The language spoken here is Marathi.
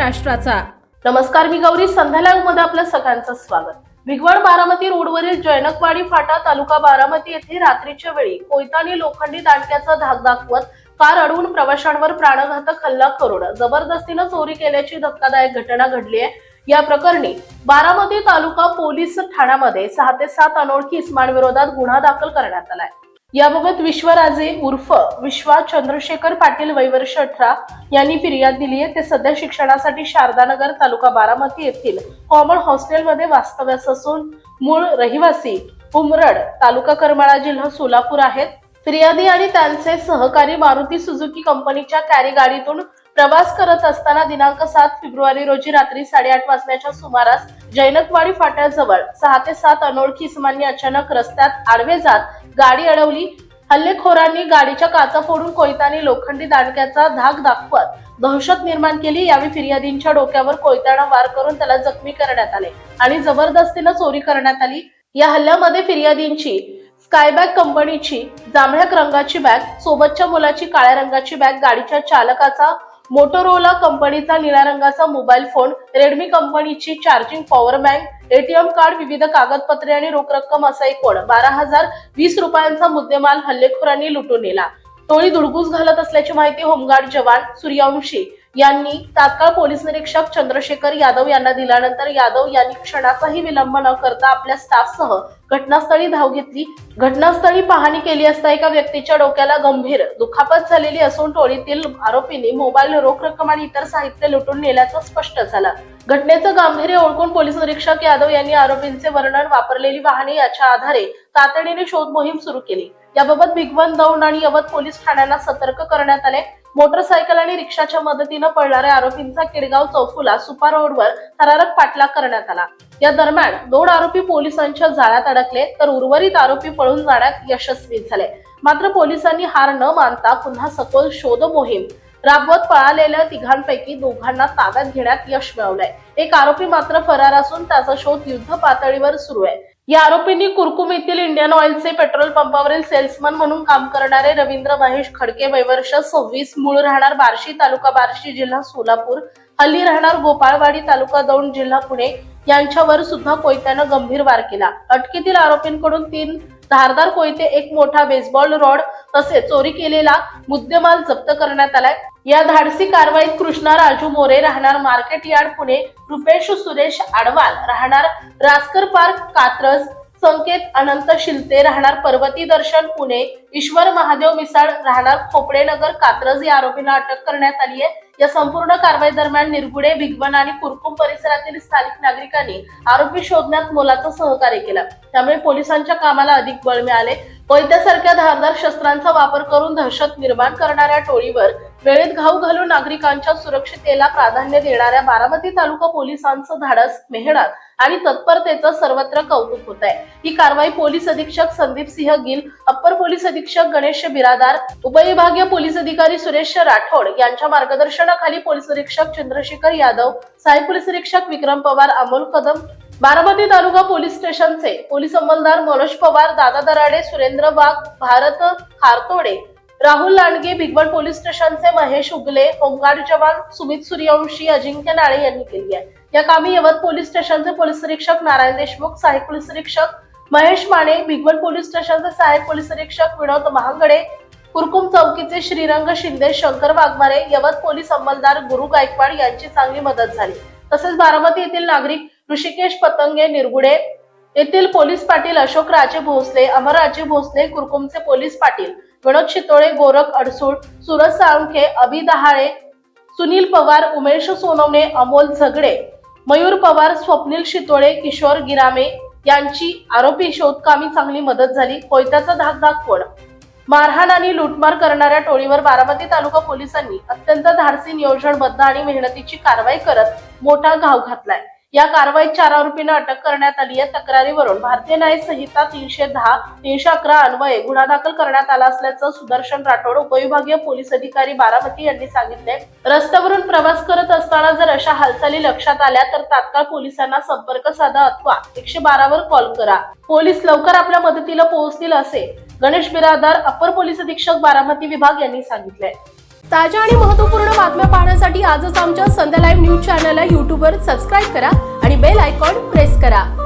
महाराष्ट्राचा। नमस्कार, मी गौरी. संध्या लाईव्ह मध्ये आपलं सगळ्यांचं स्वागत. भिगवण बारामती रोडवरील जैनकवाडी फाटा तालुका बारामती येथे रात्रीच्या वेळी कोयतानी लोखंडी दांडक्याचा धाक दाखवत कार अडवून प्रवाशांवर प्राणघातक हल्ला करून जबरदस्तीने चोरी केल्याची धक्कादायक घटना घडली आहे। या प्रकरणी बारामती तालुका पोलीस ठाण्यामध्ये 6 ते 7 अनोळखी इसमांविरोधात गुन्हा दाखल करण्यात आलाय। याबाबत विश्वराजे उर्फ विश्वा चंद्रशेखर पाटील वय वर्ष 18 यांनी फिर्याद दिली आहे। ते सध्या शिक्षणासाठी शारदानगर तालुका बारामती येथील कॉमन हॉस्टेलमध्ये वास्तव्यास असून मूळ रहिवासी उमरड तालुका करमाळा जिल्हा सोलापूर आहेत। फिर्यादी आणि त्यांचे सहकारी मारुती सुझुकी कंपनीच्या कॅरी गाडीतून प्रवास करत असताना दिनांक 7 फेब्रुवारी रोजी रात्री 8:30 वाजण्याच्या सुमारास जैनकवाडी फाट्याजवळ 6 ते 7 अनोळखी इसमांनी अचानक रस्त्यात आडवे जात गाडी अडवली। हल्लेखोरांनी गाडीच्या काचा फोडून कोयतानी लोखंडी दांडक्याचा धाक दाखवत दहशत निर्माण केली। यावेळी फिर्यादींच्या डोक्यावर कोयत्याने वार करून त्याला जखमी करण्यात आले आणि जबरदस्तीने चोरी करण्यात आली। या हल्ल्यामध्ये फिर्यादींची स्कायबॅग कंपनीची जांभळ्या रंगाची बॅग, सोबतच्या मुलाची काळ्या रंगाची बॅग, गाडीच्या चालकाचा मोटोरोला कंपनीचा निळ्या रंगाचा मोबाईल फोन, रेडमी कंपनीची charging power bank, ATM card, विविध कागदपत्रे आणि रोख रक्कम असा एकूण 12,020 रुपयांचा मुद्देमाल हल्लेखोरांनी लुटून नेला। टोळी धुडगूस घालत असल्याची माहिती होमगार्ड जवान सूर्यवंशी यांनी तात्काळ पोलीस निरीक्षक चंद्रशेखर यादव यांना दिल्यानंतर यादव यांनी क्षणाचाही विलंब न करता आपल्या स्टाफसह घटनास्थळी धाव घेतली। घटनास्थळी पाहणी केली असता एका व्यक्तीच्या डोक्याला गंभीर दुखापत झालेली असून टोळीतील आरोपींनी मोबाईल, रोख रक्कम आणि इतर साहित्य लुटून नेल्याचं स्पष्ट झालं। घटनेचं गांभीर्य ओळखून पोलीस निरीक्षक यादव यांनी आरोपींचे वर्णन, वापरलेली वाहने याच्या आधारे तातडीने शोध मोहीम सुरू केली। याबाबत भिगवण, दौंड आणि यवत पोलीस ठाण्यांना सतर्क करण्यात आले। मोटरसायकल आणि रिक्षाच्या मदतीने पळणाऱ्या आरोपींचा केडगाव चौफुला सुपा रोडवर थरारक पाठलाग करण्यात आला। या दरम्यान 2 आरोपी पोलिसांच्या जाळ्यात अडकले तर उर्वरित आरोपी पळून जाण्यात यशस्वी झाले। मात्र पोलिसांनी हार न मानता पुन्हा सखोल शोध मोहीम राबवत पळालेल्या तिघांपैकी 2 ताब्यात घेण्यात यश मिळवलंय। एक आरोपी मात्र फरार असून त्याचा शोध युद्ध पातळीवर सुरू आहे। या आरोपींनी कुरकुम येथील इंडियन ऑइलचे पेट्रोल पंपावरील सेल्समन म्हणून काम करणारे रवींद्र महेश खडके वय वर्ष 26, मूळ राहणार बार्शी तालुका बार्शी जिल्हा सोलापूर, हल्ली राहणार गोपाळवाडी तालुका दौंड जिल्हा पुणे यांच्यावर सुद्धा कोयत्याने गंभीर वार केला। अटकेतील आरोपींकडून 3 धारदार कोयते, एक मोठा बेसबॉल रॉड तसेच चोरी केलेला मुद्देमाल जप्त करण्यात आलाय। या धाडसी कारवाईत कृष्णा राजू मोरे राहणार मार्केट यार्ड पुणे, रुपेश सुरेश आडवाल राहणार रास्कर पार्क कात्रज, संकेत अनंत शिलते राहणार पर्वती दर्शन पुणे, ईश्वर महादेव मिसाळ राहणार खोपडेनगर कात्रज या आरोपींना अटक करण्यात आली आहे। या संपूर्ण कारवाई दरम्यान निरगुडे, भिगवण आणि कुरकुम परिसरातील स्थानिक नागरिकांनी आरोपी शोधण्यात मोलाचं सहकार्य केलं। त्यामुळे पोलिसांच्या कामाला अधिक बळ मिळाले। कोयत्यासारख्या धारदार शस्त्रांचा वापर करून दहशत निर्माण करणाऱ्या टोळीवर वेळेत घाव घालून नागरिकांच्या सुरक्षिततेला प्राधान्य देणाऱ्या बारामती तालुका पोलिसांचं धाडस, मेहनत आणि तत्परतेचं सर्वत्र कौतुक होत आहे। ही कारवाई पोलीस अधीक्षक संदीप सिंह गिल, अप्पर पोलीस अधीक्षक गणेश बिरादार, उपविभागीय पोलीस अधिकारी सुरेश राठोड यांच्या मार्गदर्शनाखाली पोलीस निरीक्षक चंद्रशेखर यादव, सहाय्यक पोलीस निरीक्षक विक्रम पवार, अमोल कदम, बारामती तालुका पोलीस स्टेशनचे पोलीस अंमलदार मनोज पवार, दादा दराडे, सुरेंद्र वाघ, भारत खारतोडे, राहुल लांडगे, भिगवण पोलीस स्टेशनचे महेश उगले, होमगार्ड जवान सुमित सूर्यवंशी, अजिंक्य नाळे यांनी केली आहे। या कामी यवत पोलीस स्टेशनचे पोलीस निरीक्षक नारायण देशमुख, सहाय्यक पोलीस निरीक्षक महेश माने, भिगवण पोलीस स्टेशनचे सहाय्यक पोलीस निरीक्षक विनोद महांगडे, कुरकुम चौकीचे श्रीरंग शिंदे, शंकर वाघमारे, यवत पोलीस अंमलदार गुरु गायकवाड यांची चांगली मदत झाली। तसेच बारामती येथील नागरिक ऋषिकेश पतंगे, निरगुडे येथील पोलीस पाटील अशोक राजे भोसले, अमर राजे भोसले, कुरकुमचे पोलीस पाटील विनोद शितोळे, गोरख अडसूळ, सूरज साळुंखे, अभि दहाळे, सुनील पवार, उमेश सोनवणे, अमोल झगडे, मयूर पवार, स्वप्नील शितोळे, किशोर गिरामे यांची आरोपी शोधकामी चांगली मदत झाली। कोयत्याचा धाक दाखवून मारहाण आणि लुटमार करणाऱ्या टोळीवर बारामती तालुका पोलिसांनी अत्यंत धाडसी, नियोजनबद्ध आणि मेहनतीची कारवाई करत मोठा घाव घातलाय। या कारवाईत 4 आरोपींना अटक करण्यात आली आहे। तक्रारीवरून भारतीय न्याय संहिता 310, 311 अन्वये गुन्हा दाखल करण्यात आला असल्याचं सुदर्शन राठोड, उपविभागीय पोलीस अधिकारी बारामती यांनी सांगितले। रस्त्यावरून प्रवास करत असताना जर अशा हालचाली लक्षात आल्या तर तात्काळ पोलिसांना संपर्क साधा अथवा 112 वर कॉल करा। पोलीस लवकर आपल्या मदतीला पोहोचतील असे गणेश बिरादार, अप्पर पोलीस अधीक्षक बारामती विभाग यांनी सांगितले। ताज्या आणि महत्त्वपूर्ण बातम्या पाहण्यासाठी आजच आमच्या संध्या लाईव्ह न्यूज चॅनलला YouTubeवर सबस्क्राईब करा आणि बेल आयकॉन प्रेस करा.